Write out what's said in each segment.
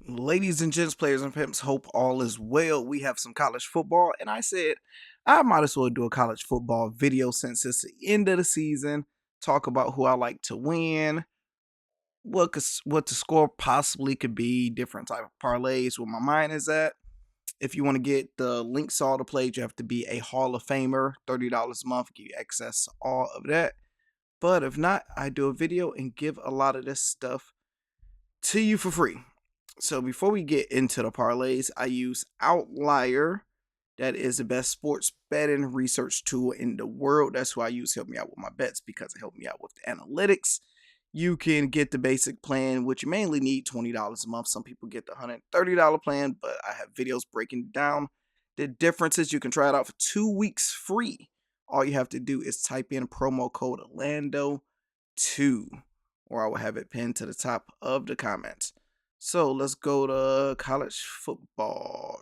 Ladies and gents, players and pimps, hope all is well. We have some college football, and I said I might as well do a college football video since it's the end of the season. Talk about who I like to win, what the score possibly could be, different type of parlays, where my mind is at. If you want to get the links to all the plays, you have to be a Hall of Famer. $30 a month, give you access to all of that. But if not, I do a video and give a lot of this stuff to you for free. So before we get into the parlays, I use Outlier. That is the best sports betting research tool in the world. That's who I use to help me out with my bets because it helped me out with the analytics. You can get the basic plan, which you mainly need $20 a month. Some people get the $130 plan, but I have videos breaking down the differences. You can try it out for 2 weeks free. All you have to do is type in promo code Orlando2, or I will have it pinned to the top of the comments. So let's go to college football.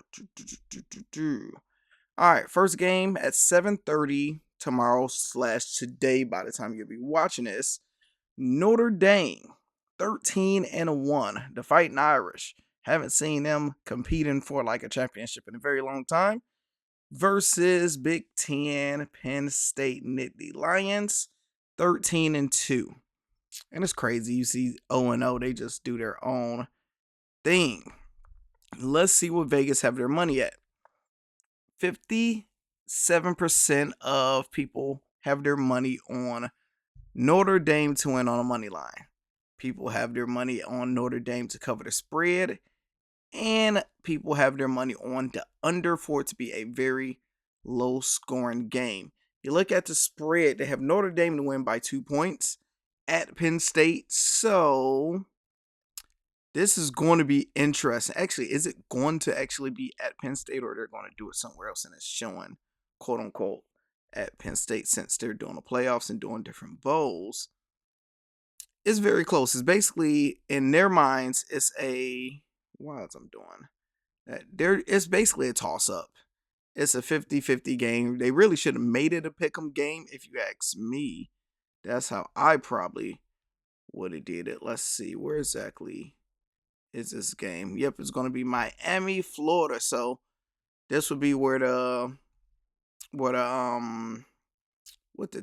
All right, first game at 7:30 tomorrow/today. By the time you'll be watching this, Notre Dame 13-1. The Fighting Irish. Haven't seen them competing for like a championship in a very long time. Versus Big Ten Penn State Nittany Lions 13-2. And it's crazy. You see 0-0, they just do their own thing. Let's see what Vegas have their money at. 57% of people have their money on Notre Dame to win on a money line. People have their money on Notre Dame to cover the spread. And people have their money on the under for it to be a very low scoring game. You look at the spread, they have Notre Dame to win by 2 points at Penn State. So this is going to be interesting. Actually, is it going to actually be at Penn State, or they're going to do it somewhere else and it's showing, quote unquote, at Penn State since they're doing the playoffs and doing different bowls? It's very close. It's basically, in their minds, it's a, what I'm doing? It's basically a toss-up. It's a 50-50 game. They really should have made it a pick'em game, if you ask me. That's how I probably would have did it. Let's see, where exactly is this game? Yep, it's going to be Miami, Florida. So this would be where the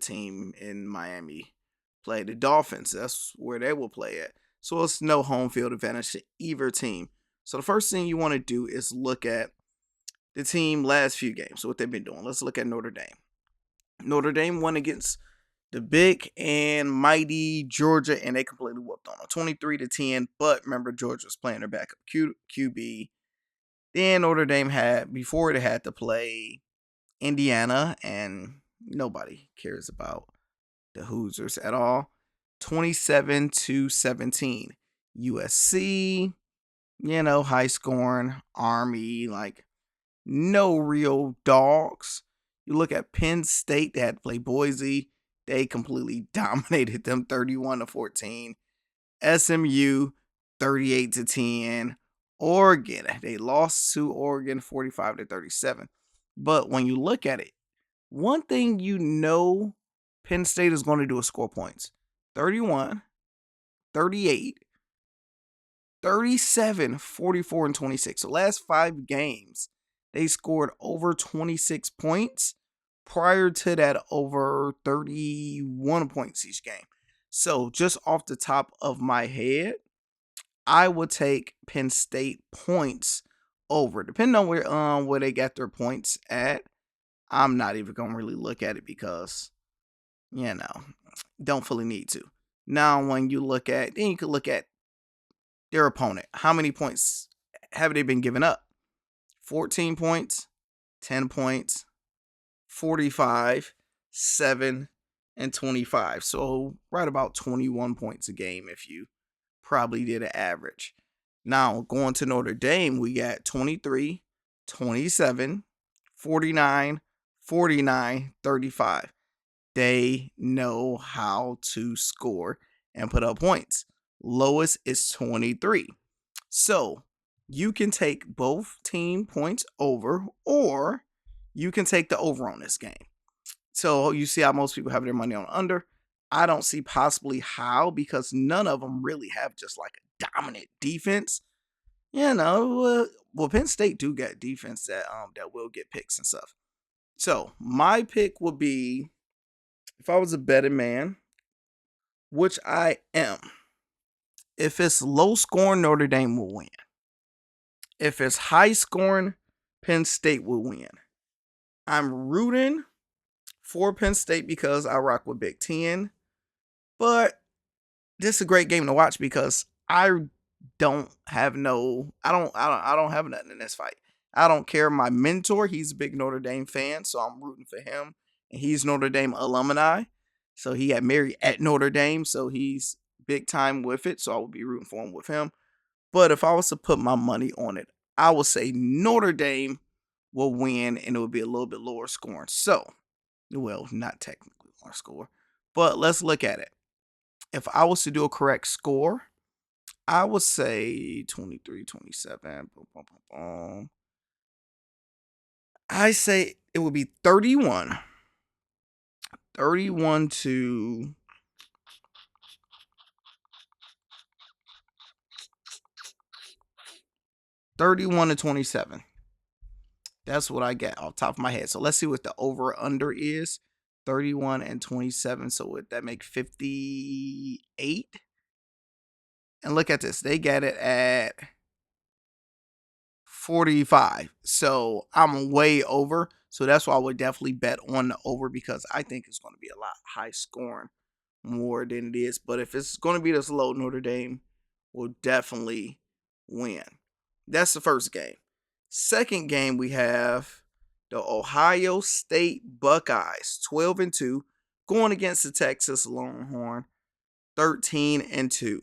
team in Miami play, the Dolphins. That's where they will play at. So it's no home field advantage to either team. So the first thing you want to do is look at the team last few games. So what they've been doing. Let's look at Notre Dame. Notre Dame won against the big and mighty Georgia, and they completely whooped on them, 23-10. But remember, Georgia was playing their backup QB. Then Notre Dame before they had to play Indiana, and nobody cares about the Hoosiers at all. 27-17. USC, high scoring. Army, like no real dogs. You look at Penn State, they had to play Boise. They completely dominated them, 31-14. SMU, 38-10. Oregon, they lost to Oregon, 45-37. But when you look at it, one thing Penn State is going to do is score points. 31, 38, 37, 44, and 26. So last 5 games, they scored over 26 points. Prior to that, over 31 points each game. So just off the top of my head, I would take Penn State points over. Depending on where they got their points at, I'm not even going to really look at it because, don't fully need to. Now, when you look at, then you can look at their opponent. How many points have they been giving up? 14 points, 10 points, 45, 7, and 25. So right about 21 points a game if you probably did an average. Now, going to Notre Dame, we got 23, 27, 49, 49, 35. They know how to score and put up points. Lowest is 23. So you can take both team points over, or you can take the over on this game. So you see how most people have their money on under. I don't see possibly how, because none of them really have just like a dominant defense. well, Penn State do got defense that will get picks and stuff. So my pick would be, if I was a betting man, which I am. If it's low scoring, Notre Dame will win. If it's high scoring, Penn State will win. I'm rooting for Penn State because I rock with Big Ten, but this is a great game to watch because I don't have nothing in this fight. I don't care. My mentor, he's a big Notre Dame fan, so I'm rooting for him. And he's Notre Dame alumni. So he got married at Notre Dame, so he's big time with it. So I would be rooting for him with him. But if I was to put my money on it, I would say Notre Dame will win and it would be a little bit lower scoring. So, well, not technically lower score, but let's look at it. If I was to do a correct score, I would say 23-27. Boom, boom, boom, boom. I say it would be 31. 31 to 27. That's what I get off the top of my head. So let's see what the over under is. 31 and 27. So would that make 58? And look at this. They got it at 45. So I'm way over. So that's why I would definitely bet on the over because I think it's going to be a lot high scoring more than it is. But if it's going to be this low, Notre Dame will definitely win. That's the first game. Second game, we have the Ohio State Buckeyes, 12-2, going against the Texas Longhorn, 13-2.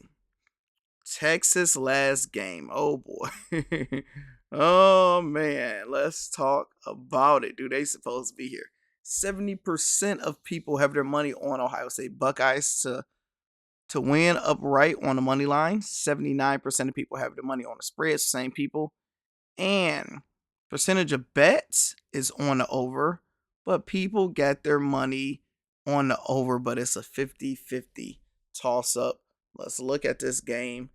Texas last game. Oh boy. Oh man. Let's talk about it. Dude, they supposed to be here. 70% of people have their money on Ohio State Buckeyes to win upright on the money line. 79% of people have their money on the spread. Same people. And percentage of bets is on the over. But people get their money on the over. But it's a 50-50 toss up. Let's look at this game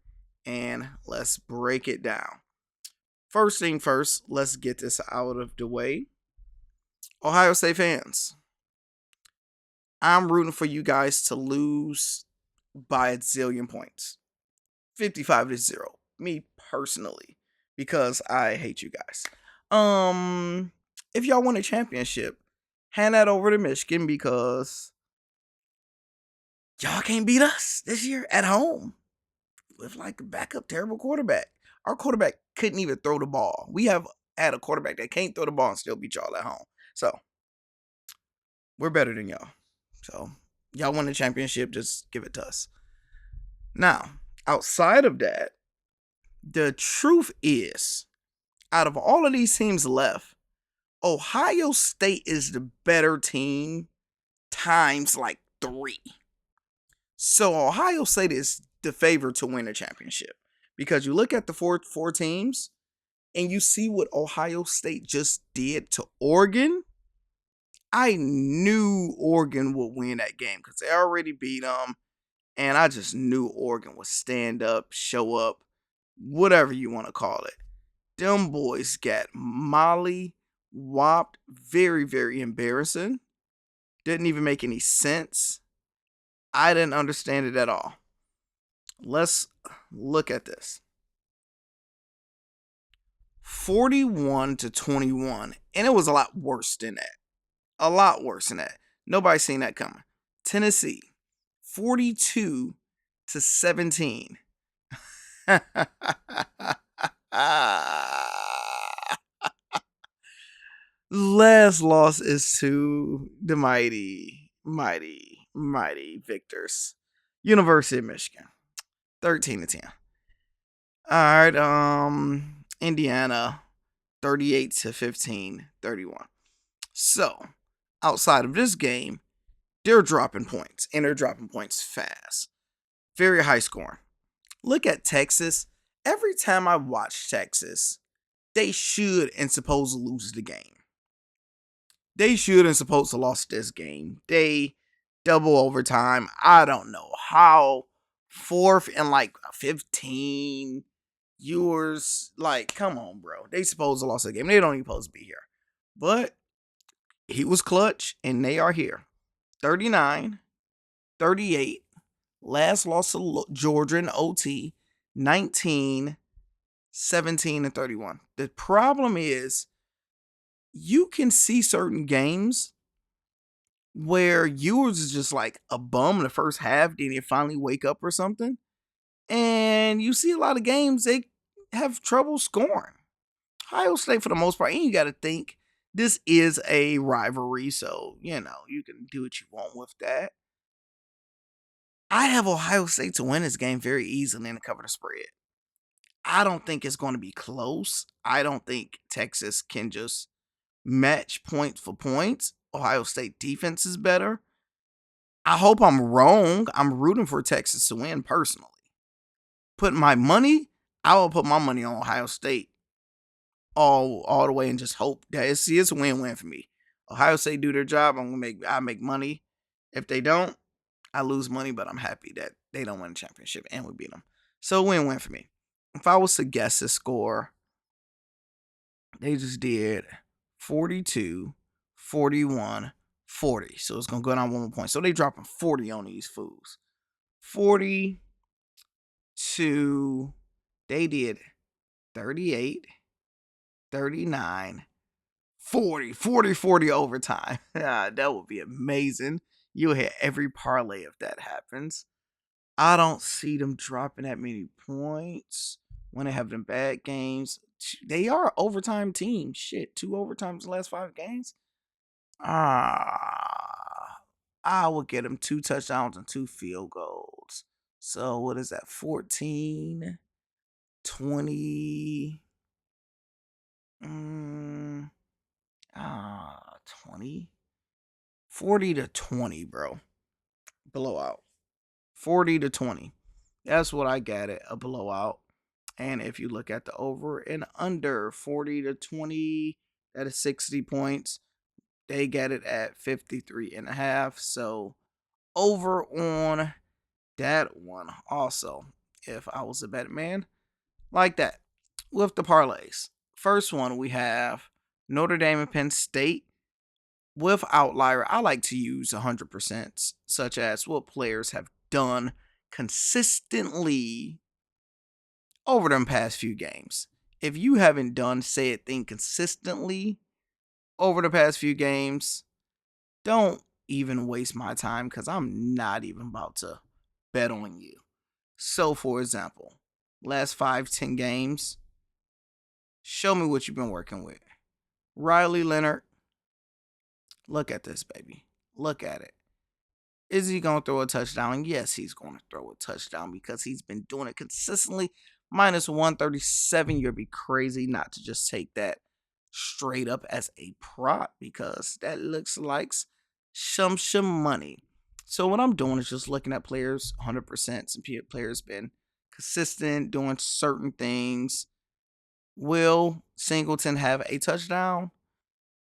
and let's break it down. First thing first, let's get this out of the way. Ohio State fans, I'm rooting for you guys to lose by a zillion points. 55-0. Me personally, because I hate you guys. If y'all win a championship, hand that over to Michigan because y'all can't beat us this year at home with like a backup terrible quarterback. Our quarterback couldn't even throw the ball. We have had a quarterback that can't throw the ball and still beat y'all at home. So we're better than y'all. So y'all won the championship, just give it to us. Now, outside of that, the truth is, out of all of these teams left, Ohio State is the better team times like 3. So Ohio State is the favorite to win a championship because you look at the four teams and you see what Ohio State just did to Oregon. I knew Oregon would win that game because they already beat them, and I just knew Oregon would stand up, show up, whatever you want to call it. Them boys got molly whopped. Very, very embarrassing. Didn't even make any sense. I didn't understand it at all. Let's look at this. 41-21. And it was a lot worse than that. A lot worse than that. Nobody seen that coming. Tennessee, 42-17. Last loss is to the mighty victors. University of Michigan. 13-10. All right, Indiana, 38-15, 31. So, outside of this game, they're dropping points, and they're dropping points fast. Very high scoring. Look at Texas. Every time I watch Texas, they should and supposed to lose the game. They should and supposed to lost this game. They double overtime. I don't know how. 4th and like 15. Yours, like, come on, bro. They supposed to lost the game. They don't even supposed to be here. But he was clutch, and they are here. 39, 38. Last loss to Georgia in OT, 19, 17, and 31. The problem is you can see certain games where yours is just like a bum in the first half, then you finally wake up or something. And you see a lot of games, they have trouble scoring. Ohio State, for the most part, and you got to think this is a rivalry, so, you can do what you want with that. I have Ohio State to win this game very easily and to cover the spread. I don't think it's going to be close. I don't think Texas can just match points for points. Ohio State defense is better. I hope I'm wrong. I'm rooting for Texas to win personally. Putting my money, I will put my money on Ohio State all the way and just hope that it's a win-win for me. Ohio State do their job, I make money. If they don't, I lose money, but I'm happy that they don't win the championship and we beat them. So win-win for me. If I was to guess the score, they just did 42, 41, 40. So it's going to go down 1 more point. So they dropping 40 on these fools. 42, they did 38, 39, 40 overtime. That would be amazing. You'll hit every parlay if that happens. I don't see them dropping that many points when they have them bad games. They are an overtime team. Shit, 2 overtimes in the last 5 games. I would get them 2 touchdowns and 2 field goals. So what is that? 14, 20. 20, 40-20, bro. Blowout. 40-20. That's what I got it, a blowout. And if you look at the over and under 40-20, that is 60 points. They get it at 53.5. So over on that one also, if I was a betting man, like that. With the parlays. First one, we have Notre Dame and Penn State. With Outlier, I like to use 100%, such as what players have done consistently over them past few games. If you haven't done said thing consistently over the past few games, don't even waste my time because I'm not even about to bet on you. So, for example, last 5-10 games, show me what you've been working with. Riley Leonard, look at this, baby. Look at it. Is he going to throw a touchdown? Yes, he's going to throw a touchdown because he's been doing it consistently. Minus 137, you'd be crazy not to just take that straight up as a prop because that looks like some money. So what I'm doing is just looking at players 100%. Some players been consistent doing certain things. Will Singleton have a touchdown?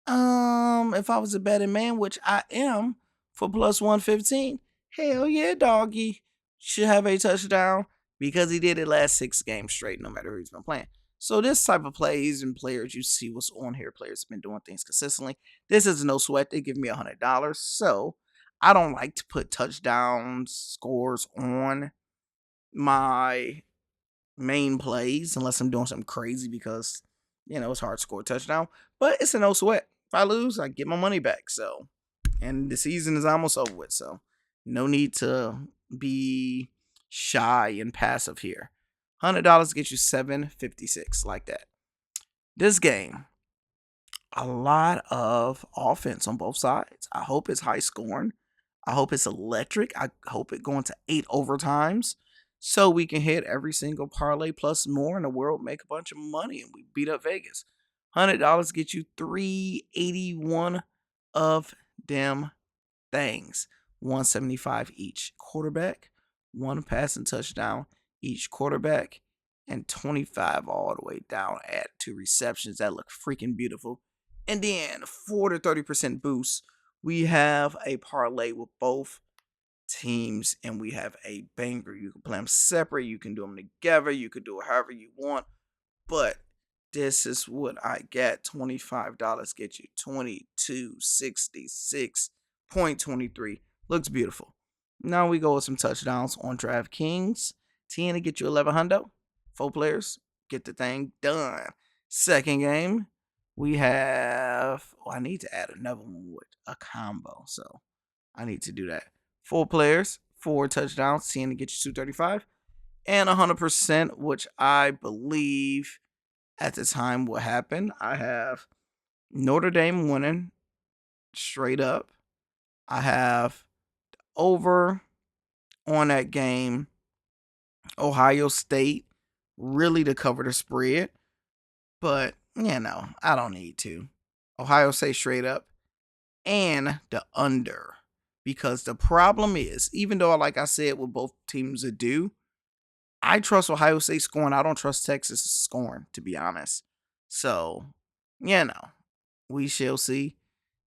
If I was a betting man, which I am, for plus 115, hell yeah, doggy should have a touchdown because he did it last 6 games straight, no matter who he's been playing. So this type of plays and players, you see what's on here. Players have been doing things consistently. This is no sweat. They give me $100. So I don't like to put touchdowns, scores on my main plays unless I'm doing something crazy because, it's hard to score a touchdown. But it's a no sweat. If I lose, I get my money back. So, and the season is almost over with. So, no need to be shy and passive here. $100 gets you $7.56 like that. This game, a lot of offense on both sides. I hope it's high scoring. I hope it's electric. I hope it going to 8 overtimes so we can hit every single parlay plus more in the world, make a bunch of money, and we beat up Vegas. $100 gets you 381 of them things. 175 each quarterback, 1 passing touchdown each quarterback, and 25 all the way down at 2 receptions. That look freaking beautiful. And then for the 30% boost, we have a parlay with both teams, and we have a banger. You can play them separate, you can do them together, you can do it however you want, but this is what I get. $25 get you 2266.23. Looks beautiful. Now we go with some touchdowns on DraftKings. 10 to get you 1100. 4 players, get the thing done. Second game, we have. Oh, I need to add another one with a combo, so I need to do that. 4 players, 4 touchdowns, 10 to get you 235, and 100%, which I believe at the time what happened. I have Notre Dame winning straight up. I have over on that game Ohio State really to cover the spread, but I don't need to. Ohio State straight up and the under, because the problem is, even though like I said what both teams are due, I trust Ohio State scoring. I don't trust Texas scoring, to be honest. So, we shall see.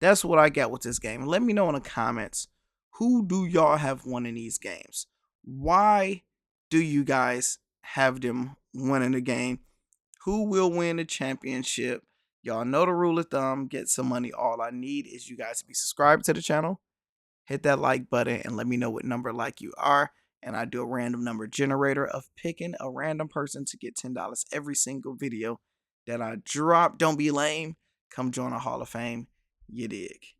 That's what I got with this game. Let me know in the comments, who do y'all have won in these games? Why do you guys have them winning the game? Who will win the championship? Y'all know the rule of thumb. Get some money. All I need is you guys to be subscribed to the channel. Hit that like button and let me know what number like you are. And I do a random number generator of picking a random person to get $10 every single video that I drop. Don't be lame. Come join our Hall of Fame. You dig.